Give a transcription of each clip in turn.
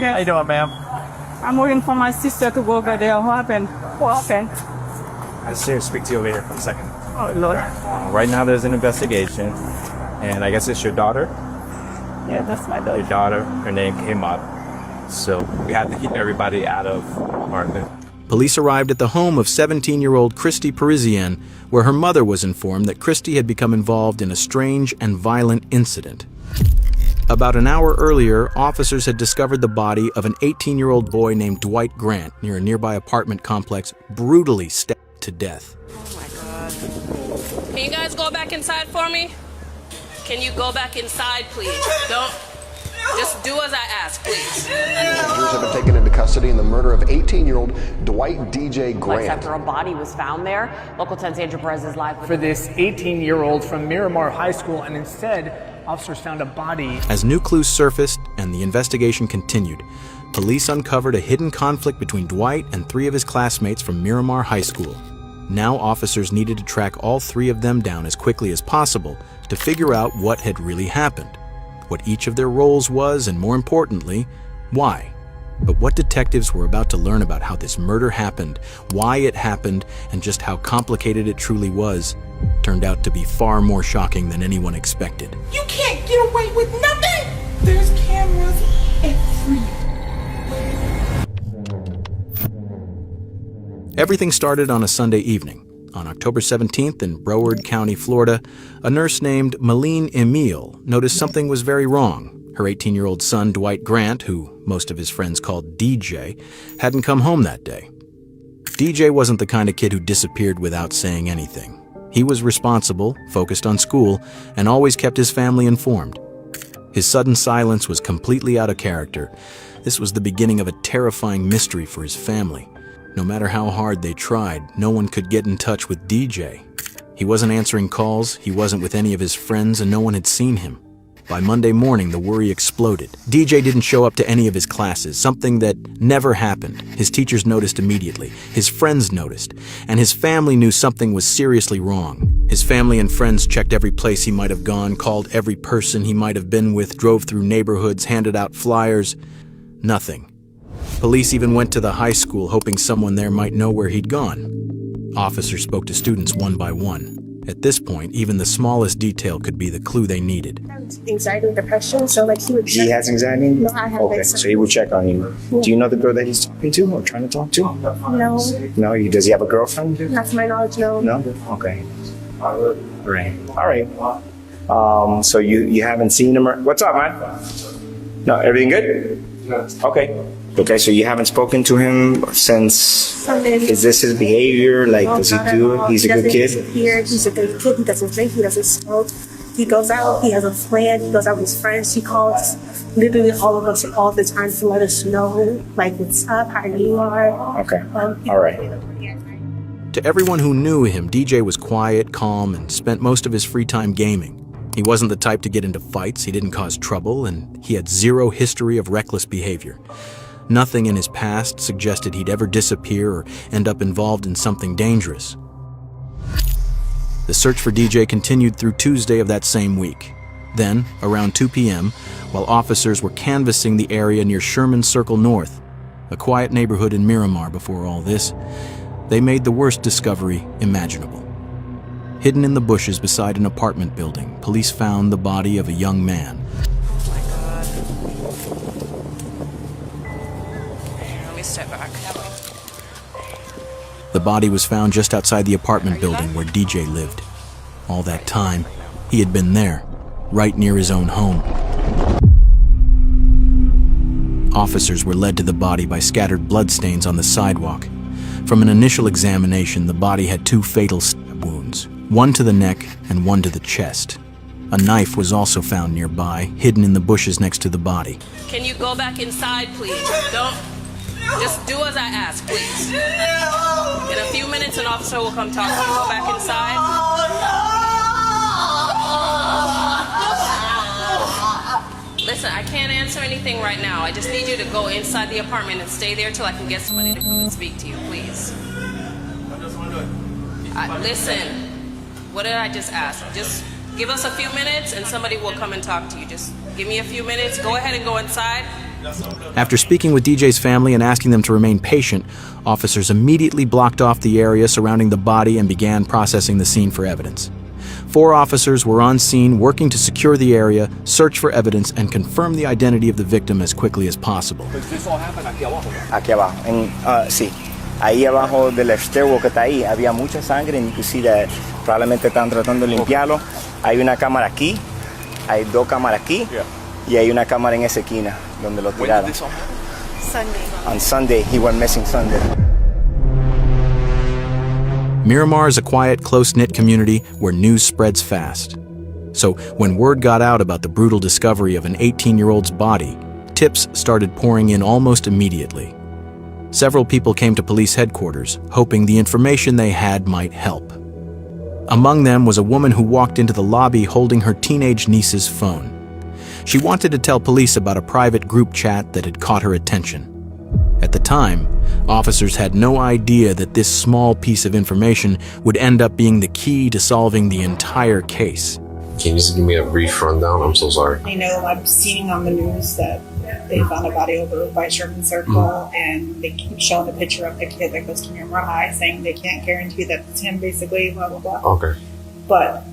How you doing, ma'am? I'm waiting for my sister to go over there. What happened? What happened? I just here to speak to you over here for a second. Oh, Lord. Right now there's an investigation, and I guess it's your daughter. Yeah, that's my Your daughter. daughter, her name came up, so we had to keep everybody out of the apartment. Police arrived at the home of 17-year-old Christy Parisienne, where her mother was informed that Christy had become involved in a strange and violent incident. About an hour earlier, officers had discovered the body of an 18-year-old boy named Dwight Grant near a nearby apartment complex, brutally stabbed to death. Oh my God. Can you guys go back inside for me? Can you go back inside, please? Don't. Just do as I ask, please. Passengers have been taken into custody in the murder of 18-year-old Dwight DJ Grant. After a body was found there, Local 10's Andrew Perez is live. For this 18-year-old from Miramar High School, and instead, officers found a body. As new clues surfaced and the investigation continued, police uncovered a hidden conflict between Dwight and 3 of his classmates from Miramar High School. Now officers needed to track all 3 of them down as quickly as possible to figure out what had really happened, what each of their roles was, and more importantly, why. But what detectives were about to learn about how this murder happened, why it happened, and just how complicated it truly was, turned out to be far more shocking than anyone expected. You can't get away with nothing! There's cameras everywhere. Everything started on a Sunday evening. On October 17th in Broward County, Florida, a nurse named Malene Emile noticed something was very wrong. Her 18-year-old son, Dwight Grant, who most of his friends called DJ, hadn't come home that day. DJ wasn't the kind of kid who disappeared without saying anything. He was responsible, focused on school, and always kept his family informed. His sudden silence was completely out of character. This was the beginning of a terrifying mystery for his family. No matter how hard they tried, no one could get in touch with DJ. He wasn't answering calls, he wasn't with any of his friends, and no one had seen him. By Monday morning, the worry exploded. DJ didn't show up to any of his classes, something that never happened. His teachers noticed immediately, his friends noticed, and his family knew something was seriously wrong. His family and friends checked every place he might have gone, called every person he might have been with, drove through neighborhoods, handed out flyers. Nothing. Police even went to the high school hoping someone there might know where he'd gone. Officers spoke to students one by one. At this point, even the smallest detail could be the clue they needed. Anxiety and depression, so like he would. He has anxiety? No, I have Okay, so he will check on you. Yeah. Do you know the girl that he's talking to or trying to talk to? No, No, does he have a girlfriend? not to my knowledge, no. No? Okay. Right. All right. So you haven't seen him? What's up, man? No, everything good? Okay. Okay, so you haven't spoken to him since. Sunday. Is this his behavior? Like, does he do it? He's a good kid? He's a good kid. He doesn't drink. He doesn't smoke. He goes out. He has a plan. He goes out with his friends. He calls literally all of us all the time to let us know, like, what's up, how you are. Okay. All right. To everyone who knew him, DJ was quiet, calm, and spent most of his free time gaming. He wasn't the type to get into fights, he didn't cause trouble, and he had zero history of reckless behavior. Nothing in his past suggested he'd ever disappear or end up involved in something dangerous. The search for DJ continued through Tuesday of that same week. Then, around 2 p.m., while officers were canvassing the area near Sherman Circle North, a quiet neighborhood in Miramar before all this, they made the worst discovery imaginable. Hidden in the bushes beside an apartment building, police found the body of a young man. Step back. The body was found just outside the apartment building where DJ lived. All that time, he had been there, right near his own home. Officers were led to the body by scattered bloodstains on the sidewalk. From an initial examination, the body had 2 fatal stab wounds, one to the neck and one to the chest. A knife was also found nearby, hidden in the bushes next to the body. Can you go back inside, please? Don't. Just do as I ask, please. In a few minutes, an officer will come talk to you. Go back inside. Listen, I can't answer anything right now. I just need you to go inside the apartment and stay there till I can get somebody to come and speak to you, please. Listen, what did I just ask? Just give us a few minutes and somebody will come and talk to you. Just give me a few minutes. Go ahead and go inside. After speaking with DJ's family and asking them to remain patient, officers immediately blocked off the area surrounding the body and began processing the scene for evidence. 4 officers were on scene working to secure the area, search for evidence, and confirm the identity of the victim as quickly as possible. Aquí abajo. Sí. Ahí abajo del stairwell que está ahí había mucha sangre, inclusive probablemente están tratando de limpiarlo. Hay una cámara aquí, hay 2 cámaras aquí, y hay una cámara en esa esquina donde lo tiraron. Sunday. On Sunday, he went missing Sunday. Miramar is a quiet, close-knit community where news spreads fast. So when word got out about the brutal discovery of an 18-year-old's body, tips started pouring in almost immediately. Several people came to police headquarters, hoping the information they had might help. Among them was a woman who walked into the lobby holding her teenage niece's phone. She wanted to tell police about a private group chat that had caught her attention. At the time, officers had no idea that this small piece of information would end up being the key to solving the entire case. Can you just give me a brief rundown? I'm so sorry. I know I'm seeing on the news that they found a body over by Sherman Circle, and they keep showing a picture of the kid that goes to Miramar High, saying they can't guarantee that it's him, basically, blah, blah, blah. Okay. But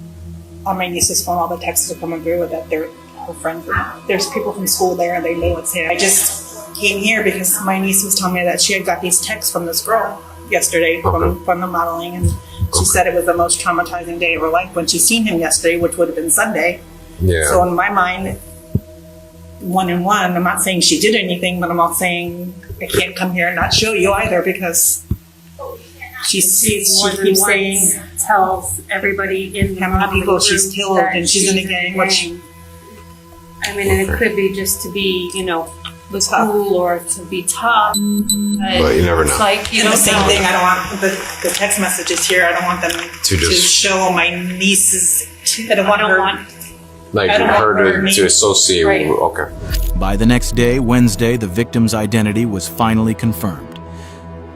on my niece's phone, all the texts are coming through with that they're her friends. There's people from school there, and they know it's him. I just came here because my niece was telling me that she had got these texts from this girl yesterday from the modeling, and she said it was the most traumatizing day of her life when she seen him yesterday, which would have been Sunday. Yeah. So in my mind, 1 and 1, I'm not saying she did anything, but I'm not saying I can't come here and not show you either, because she keeps saying tells everybody in how many people she's killed and she's in a gang. I mean, and it could be just to be, cool or to be tough. But you never know. It's like, the same thing. I don't want the text messages here. I don't want them to show my nieces. I don't want like her to associate with. Okay. By the next day, Wednesday, the victim's identity was finally confirmed.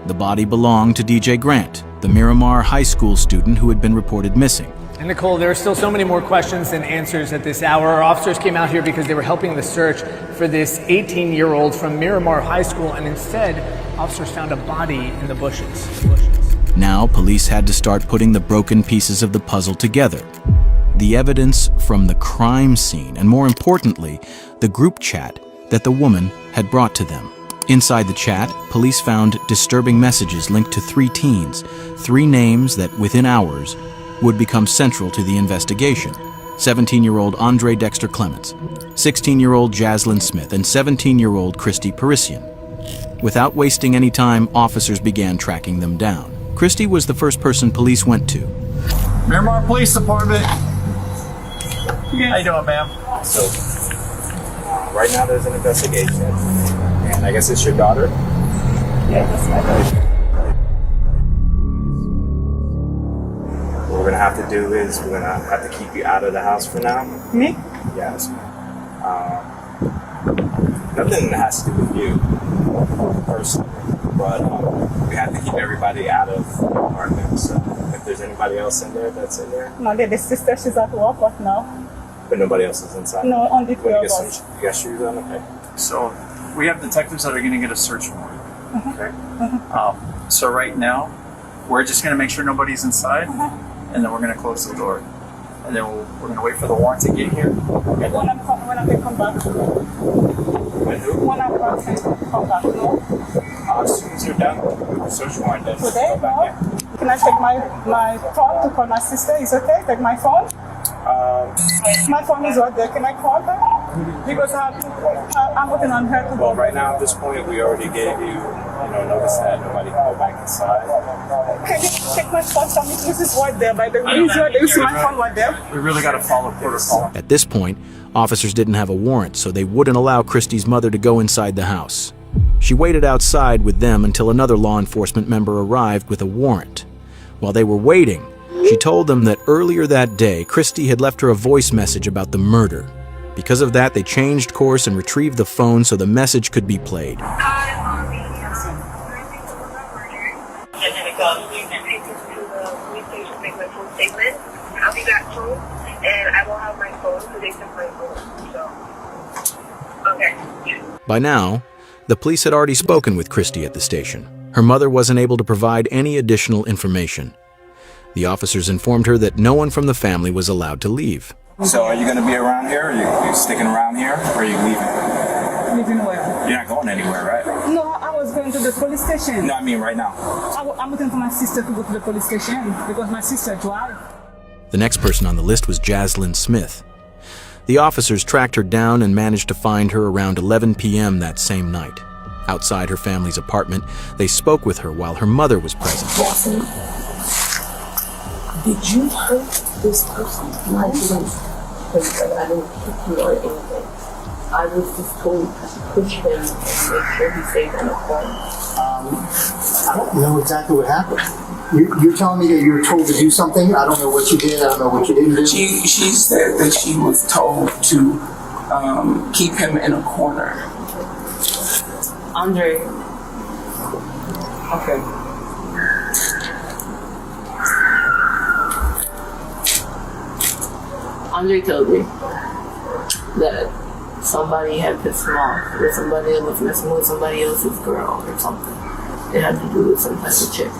The body belonged to DJ Grant, the Miramar High School student who had been reported missing. And Nicole, there are still so many more questions than answers at this hour. Our officers came out here because they were helping the search for this 18-year-old from Miramar High School, and instead, officers found a body in the bushes. Now, police had to start putting the broken pieces of the puzzle together. The evidence from the crime scene, and more importantly, the group chat that the woman had brought to them. Inside the chat, police found disturbing messages linked to 3 teens, 3 names that within hours would become central to the investigation. 17-year-old Andre Dexter Clements, 16-year-old Jaslyn Smith, and 17-year-old Christy Parisian. Without wasting any time, officers began tracking them down. Christy was the first person police went to. Miramar Police Department. How you doing, ma'am? So, right now there's an investigation, and I guess it's your daughter? Yeah, that's my daughter. What we're gonna have to do is we're gonna have to keep you out of the house for now. Me? Yes. Nothing that has to do with you personally, but we have to keep everybody out of the apartment. So if there's anybody else in there that's in there. No, the sister, she's at work right now. But nobody else is inside? No, only 2 of us. You got shoes on? Okay. So we have detectives that are going to get a search warrant. Okay. So right now, we're just going to make sure nobody's inside, and then we're going to close the door. And then we're going to wait for the warrant to get here. When I come back. When I come back, no? As soon as you're done with the search warrant, then Today, go back no? Can I take my phone to call my sister? Is it okay? Take my phone? My phone is right there. Can I call her? Because I'm working on her to Well, right now at this point, we already gave you, notice that nobody can go back inside. Can you take my phone from me? This is right there. By the way, you see my phone right there? We really got to follow protocol. At this point, officers didn't have a warrant, so they wouldn't allow Christy's mother to go inside the house. She waited outside with them until another law enforcement member arrived with a warrant. While they were waiting, she told them that earlier that day, Christy had left her a voice message about the murder. Because of that, they changed course and retrieved the phone so the message could be played. I'll be back home, and I will have my phone, so they took my phone, so. By now, the police had already spoken with Christy at the station. Her mother wasn't able to provide any additional information. The officers informed her that no one from the family was allowed to leave. So are you going to be around here? Are you sticking around here? Or are you leaving? Leaving where? You're not going anywhere, right? No, I was going to the police station. No, I mean right now. I'm looking for my sister to go to the police station because my sister drives. The next person on the list was Jaslyn Smith. The officers tracked her down and managed to find her around 11 p.m. that same night. Outside her family's apartment, they spoke with her while her mother was present. Jaslyn, did you hurt this person? I didn't. I didn't hit you or anything. I was just told to push him and make sure he stayed in the home. I don't know exactly what happened. You're telling me that you were told to do something? I don't know what you did. I don't know what you didn't do. She said that she was told to keep him in a corner. Andre. Okay. Andre told me that somebody had pissed him off, or somebody was messing with somebody else's girl or something. It had to do with some type of chick.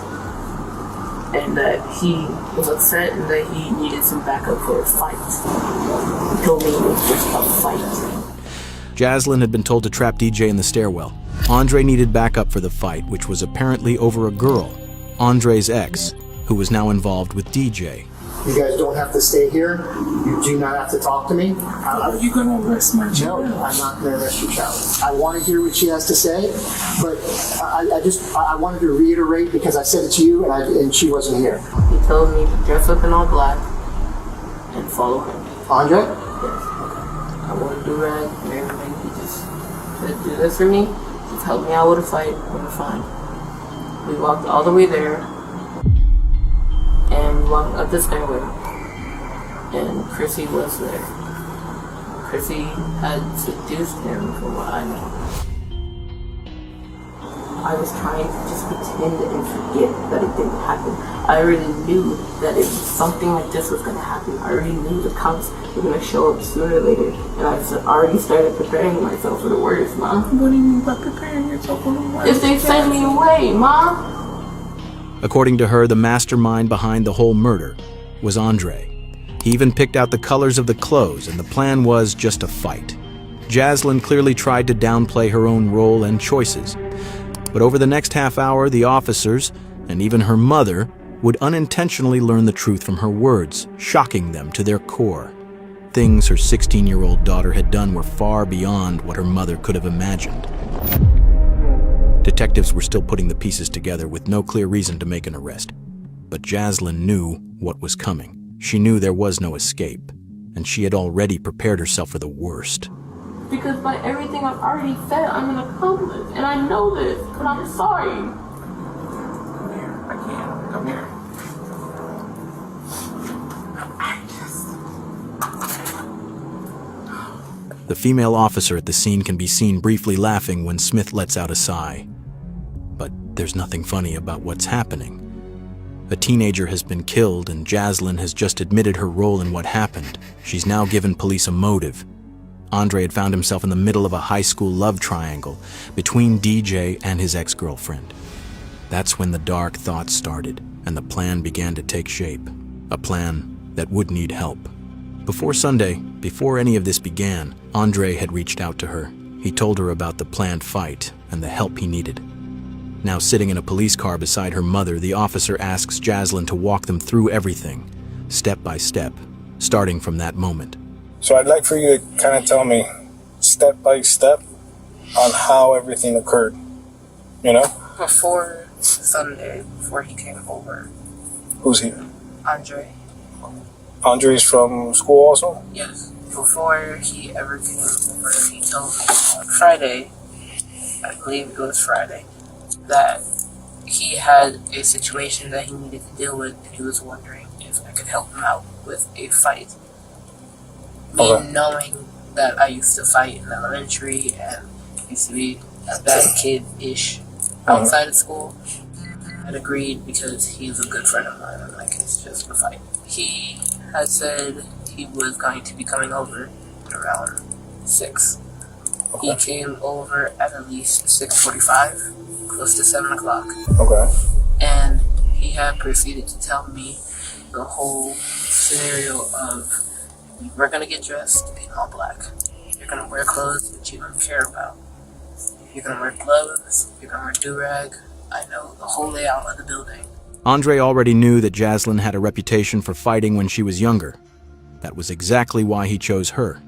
And that he was upset and that he needed some backup for his fight. He told me it was just a fight. Jaslyn had been told to trap DJ in the stairwell. Andre needed backup for the fight, which was apparently over a girl, Andre's ex, who was now involved with DJ. You guys don't have to stay here. You do not have to talk to me. Are you going to arrest my child? No, I'm not going to arrest your child. I want to hear what she has to say, but I wanted to reiterate because I said it to you and she wasn't here. He told me to dress up in all black and follow him. Andre? Yes. I want to do rag and everything. He just said, do this for me. Just help me out with a fight. We're fine. We walked all the way there. And we walked up the stairway, and Chrissy was there. Chrissy had seduced him, from what I know. I was trying to just pretend and forget that it didn't happen. I already knew that if something like this was going to happen, I already knew the cops were going to show up sooner or later, and I already started preparing myself for the worst, Mom. What do you mean by preparing yourself for the worst? If they send me away, Mom. According to her, the mastermind behind the whole murder was Andre. He even picked out the colors of the clothes, and the plan was just a fight. Jaslyn clearly tried to downplay her own role and choices. But over the next half hour, the officers, and even her mother, would unintentionally learn the truth from her words, shocking them to their core. Things her 16-year-old daughter had done were far beyond what her mother could have imagined. Detectives were still putting the pieces together with no clear reason to make an arrest. But Jaslyn knew what was coming. She knew there was no escape, and she had already prepared herself for the worst. Because by everything I've already said, I'm an accomplice, and I know this, but I'm sorry. Come here. I can't. Come here. The female officer at the scene can be seen briefly laughing when Smith lets out a sigh. But there's nothing funny about what's happening. A teenager has been killed, and Jaslyn has just admitted her role in what happened. She's now given police a motive. Andre had found himself in the middle of a high school love triangle between DJ and his ex-girlfriend. That's when the dark thoughts started, and the plan began to take shape. A plan that would need help. Before Sunday, before any of this began, Andre had reached out to her. He told her about the planned fight and the help he needed. Now sitting in a police car beside her mother, the officer asks Jaslyn to walk them through everything, step by step, starting from that moment. So I'd like for you to kind of tell me, step by step, on how everything occurred, you know? Before Sunday, before he came over. Who's here? Andre. Andre's from school also? Yes. Before he ever came over, he told me on Friday, I believe it was Friday, that he had a situation that he needed to deal with, and he was wondering if I could help him out with a fight. Me knowing that I used to fight in elementary and used to be a bad kid-ish outside of school, I'd agreed because he's a good friend of mine, and like, it's just a fight. He had said he was going to be coming over at around 6. He came over at least 6:45, close to 7 o'clock. Okay. And he had proceeded to tell me the whole scenario of, we're gonna get dressed in all black. You're gonna wear clothes that you don't care about. You're gonna wear gloves, you're gonna wear do-rag. I know the whole layout of the building. Andre already knew that Jaslyn had a reputation for fighting when she was younger. That was exactly why he chose her.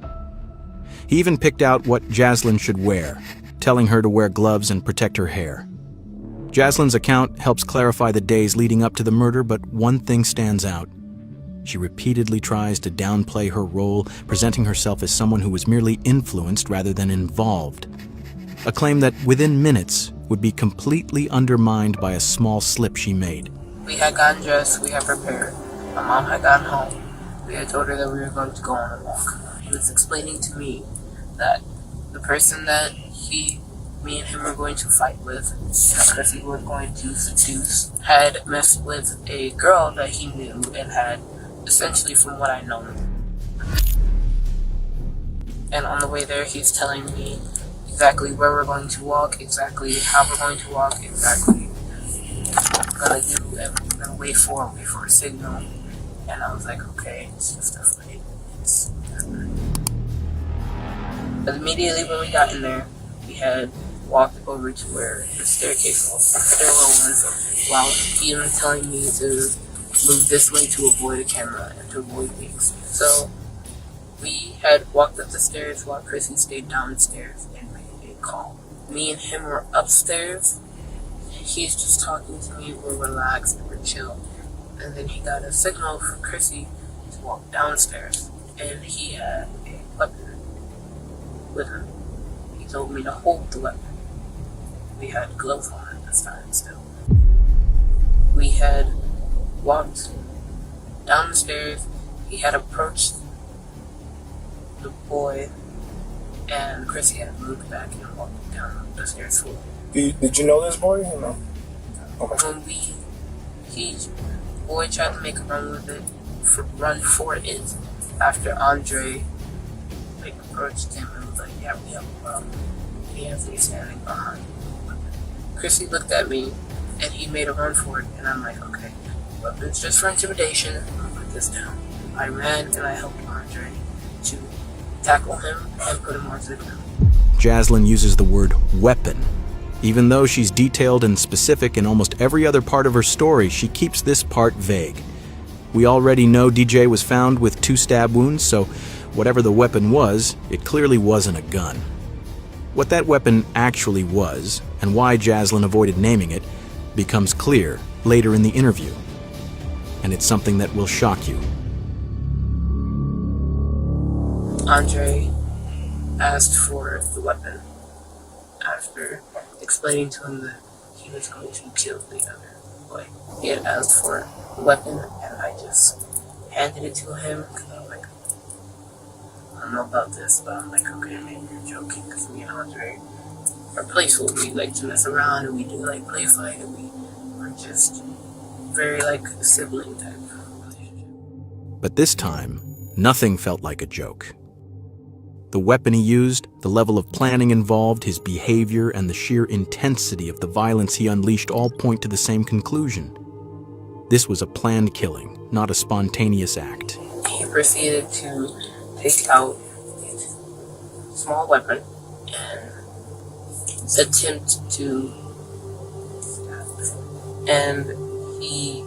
He even picked out what Jaslyn should wear, telling her to wear gloves and protect her hair. Jaslyn's account helps clarify the days leading up to the murder, but one thing stands out. She repeatedly tries to downplay her role, presenting herself as someone who was merely influenced rather than involved. A claim that within minutes would be completely undermined by a small slip she made. We had gotten dressed, we had prepared. My mom had gotten home. We had told her that we were going to go on a walk. He was explaining to me that the person that me and him were going to fight with, that Chrissy was going to seduce, had messed with a girl that he knew and had, essentially from what I know. And on the way there, he's telling me exactly where we're going to walk, exactly how we're going to walk, exactly what we're going to do, and we're going to wait for a signal. And I was like, okay, it's just a fight. But immediately when we got in there, we had walked over to where the staircase was, the stairwell was, while even telling me to move this way to avoid a camera and to avoid things. So we had walked up the stairs while Chrissy stayed downstairs and made a call. Me and him were upstairs. He's just talking to me, we're relaxed, we're chill. And then he got a signal for Chrissy to walk downstairs. And he had a weapon with him. He told me to hold the weapon. We had gloves on at this time still. We had walked down the stairs. He had approached the boy, and Chrissy had moved back and walked down the stairs for him. Did you know this boy or no? Okay. When boy tried to make a run for it after Andre approached him and was like, yeah, we have a problem. He has me standing behind. Chrissy looked at me and he made a run for it, and I'm like, okay, weapons just for intimidation, I'm gonna put this down. I ran and I helped Andre to tackle him and put him onto the ground. Jaslyn uses the word weapon. Even though she's detailed and specific in almost every other part of her story, she keeps this part vague. We already know DJ was found with 2 stab wounds, so whatever the weapon was, it clearly wasn't a gun. What that weapon actually was, and why Jaslyn avoided naming it, becomes clear later in the interview. And it's something that will shock you. Andre asked for the weapon after explaining to him that he was going to kill the other boy. He had asked for a weapon, and I just handed it to him because I was like, I don't know about this, but I'm like, okay, maybe you're joking, because me and Andre are playful. We like to mess around, and we do like play fight, and we are just very like sibling type relationship. But this time, nothing felt like a joke. The weapon he used, the level of planning involved, his behavior, and the sheer intensity of the violence he unleashed all point to the same conclusion. This was a planned killing, not a spontaneous act. He proceeded to take out a small weapon and attempt to stab. And he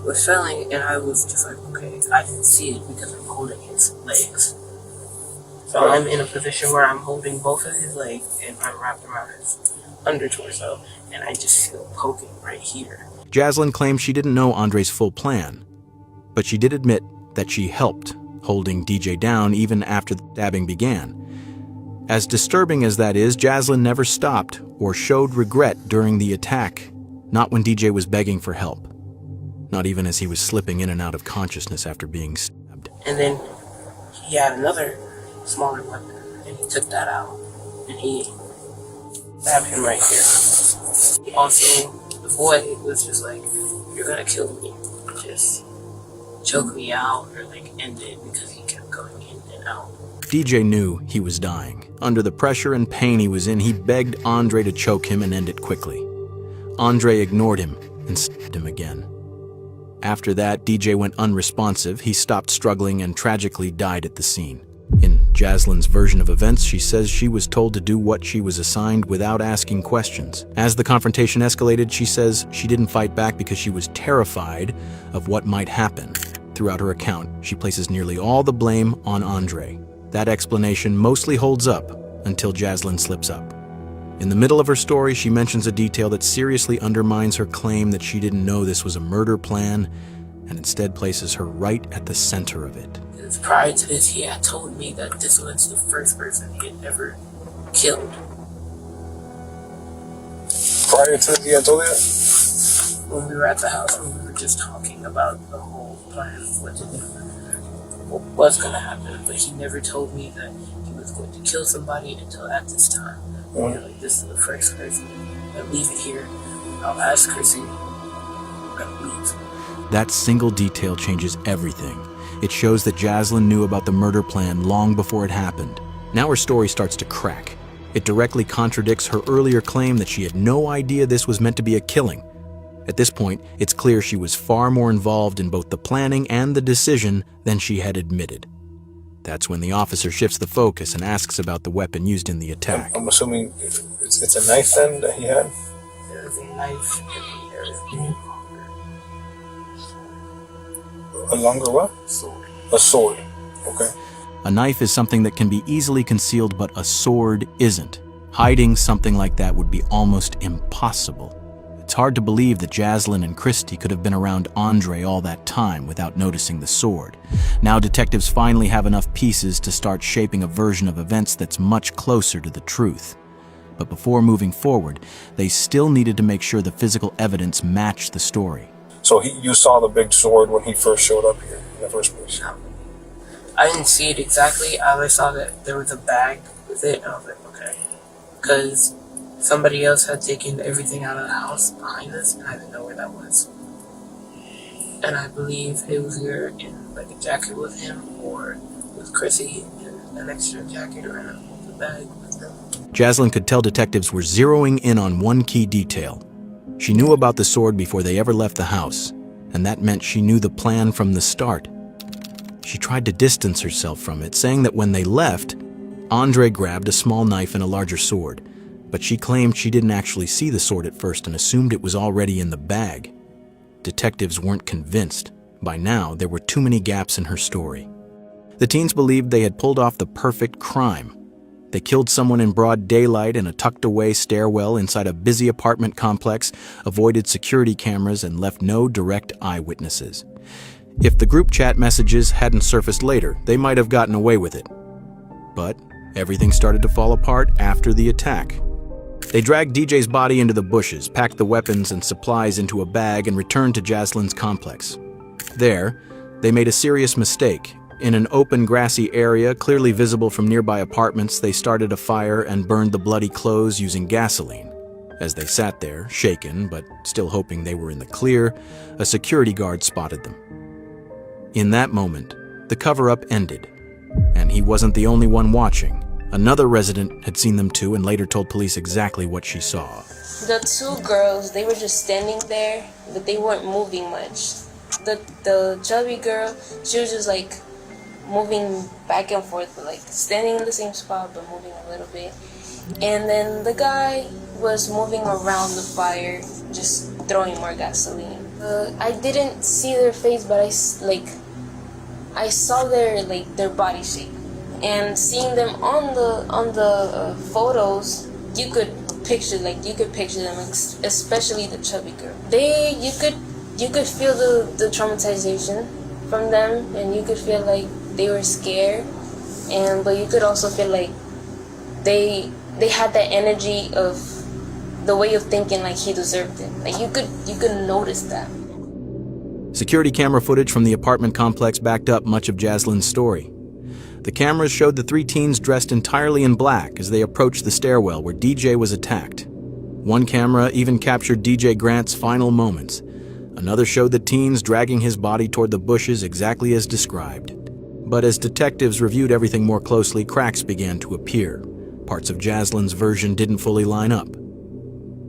was failing, and I was just like, okay, I didn't see it because I'm holding his legs. So I'm in a position where I'm holding both of his legs and I'm wrapped around his under torso, and I just feel poking right here. Jaslyn claims she didn't know Andre's full plan, but she did admit that she helped holding DJ down even after the stabbing began. As disturbing as that is, Jaslyn never stopped or showed regret during the attack, not when DJ was begging for help, not even as he was slipping in and out of consciousness after being stabbed. And then he had another smaller weapon, and he took that out, and he stabbed him right here. Also, the boy was just like, you're gonna kill me. Just choke me out or like end it, because he kept going in and out. DJ knew he was dying. Under the pressure and pain he was in, he begged Andre to choke him and end it quickly. Andre ignored him and stabbed him again. After that, DJ went unresponsive, he stopped struggling and tragically died at the scene. In Jaslyn's version of events, she says she was told to do what she was assigned without asking questions. As the confrontation escalated, she says she didn't fight back because she was terrified of what might happen. Throughout her account, she places nearly all the blame on Andre. That explanation mostly holds up until Jaslyn slips up. In the middle of her story, she mentions a detail that seriously undermines her claim that she didn't know this was a murder plan and instead places her right at the center of it. Prior to this, he had told me that this was the first person he had ever killed. Prior to this, he had told you that? When we were at the house, when we were just talking about the whole plan of what to do, what was going to happen, but he never told me that he was going to kill somebody until at this time. Like, this is the first person. I'll leave it here. I'll ask Chrissy. I'm going to leave. That single detail changes everything. It shows that Jaslyn knew about the murder plan long before it happened. Now her story starts to crack. It directly contradicts her earlier claim that she had no idea this was meant to be a killing. At this point, it's clear she was far more involved in both the planning and the decision than she had admitted. That's when the officer shifts the focus and asks about the weapon used in the attack. I'm assuming it's a knife then that he had? There is a knife and there is a longer what? Sword. A sword. Okay. A knife is something that can be easily concealed, but a sword isn't. Hiding something like that would be almost impossible. It's hard to believe that Jaslyn and Christy could have been around Andre all that time without noticing the sword. Now detectives finally have enough pieces to start shaping a version of events that's much closer to the truth. But before moving forward, they still needed to make sure the physical evidence matched the story. So you saw the big sword when he first showed up here in the first place? I didn't see it exactly. I saw that there was a bag with it, and I was like, okay. Because somebody else had taken everything out of the house behind us, and I didn't know where that was. And I believe it was either in like a jacket with him, or with Chrissy in an extra jacket or in a bag with them. Jaslyn could tell detectives were zeroing in on one key detail. She knew about the sword before they ever left the house, and that meant she knew the plan from the start. She tried to distance herself from it, saying that when they left, Andre grabbed a small knife and a larger sword, but she claimed she didn't actually see the sword at first and assumed it was already in the bag. Detectives weren't convinced. By now, there were too many gaps in her story. The teens believed they had pulled off the perfect crime. They killed someone in broad daylight in a tucked-away stairwell inside a busy apartment complex, avoided security cameras, and left no direct eyewitnesses. If the group chat messages hadn't surfaced later, they might have gotten away with it. But everything started to fall apart after the attack. They dragged DJ's body into the bushes, packed the weapons and supplies into a bag, and returned to Jaslyn's complex. There, they made a serious mistake. In an open, grassy area, clearly visible from nearby apartments, they started a fire and burned the bloody clothes using gasoline. As they sat there, shaken, but still hoping they were in the clear, a security guard spotted them. In that moment, the cover-up ended, and he wasn't the only one watching. Another resident had seen them too and later told police exactly what she saw. The two girls, they were just standing there, but they weren't moving much. The chubby girl, she was just like moving back and forth, like standing in the same spot but moving a little bit. And then the guy was moving around the fire, just throwing more gasoline. I didn't see their face, but I saw their body shape. And seeing them on the photos, you could picture them, especially the chubby girl. You could feel the traumatization from them, and you could feel like they were scared, but you could also feel like they had that energy of the way of thinking like he deserved it. Like you could notice that. Security camera footage from the apartment complex backed up much of Jaslyn's story. The cameras showed the three teens dressed entirely in black as they approached the stairwell where DJ was attacked. One camera even captured DJ Grant's final moments. Another showed the teens dragging his body toward the bushes exactly as described. But as detectives reviewed everything more closely, cracks began to appear. Parts of Jaslin's version didn't fully line up.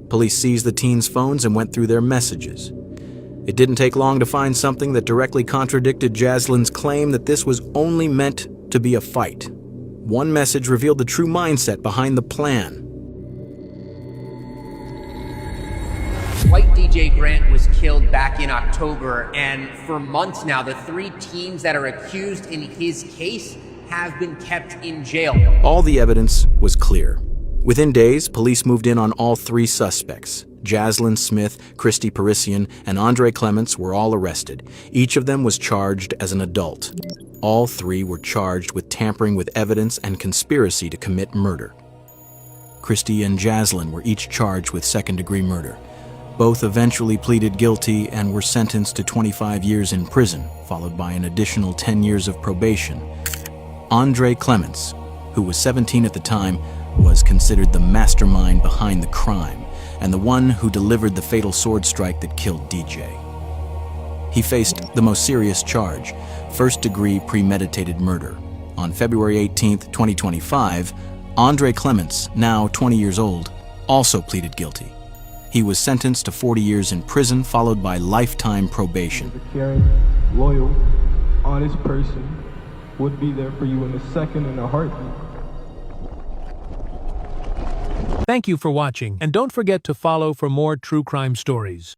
Police seized the teens' phones and went through their messages. It didn't take long to find something that directly contradicted Jaslin's claim that this was only meant to be a fight. One message revealed the true mindset behind the plan. Dwight DJ Grant was killed back in October, and for months now, the 3 teens that are accused in his case have been kept in jail. All the evidence was clear. Within days, police moved in on all 3 suspects. Jaslyn Smith, Christy Parisian, and Andre Clements were all arrested. Each of them was charged as an adult. All 3 were charged with tampering with evidence and conspiracy to commit murder. Christy and Jaslyn were each charged with second-degree murder. Both eventually pleaded guilty and were sentenced to 25 years in prison, followed by an additional 10 years of probation. Andre Clements, who was 17 at the time, was considered the mastermind behind the crime and the one who delivered the fatal sword strike that killed DJ. He faced the most serious charge, first-degree premeditated murder. On February 18, 2025, Andre Clements, now 20 years old, also pleaded guilty. He was sentenced to 40 years in prison, followed by lifetime probation. A caring, loyal, honest person would be there for you in a second and a heartbeat. Thank you for watching, and don't forget to follow for more true crime stories.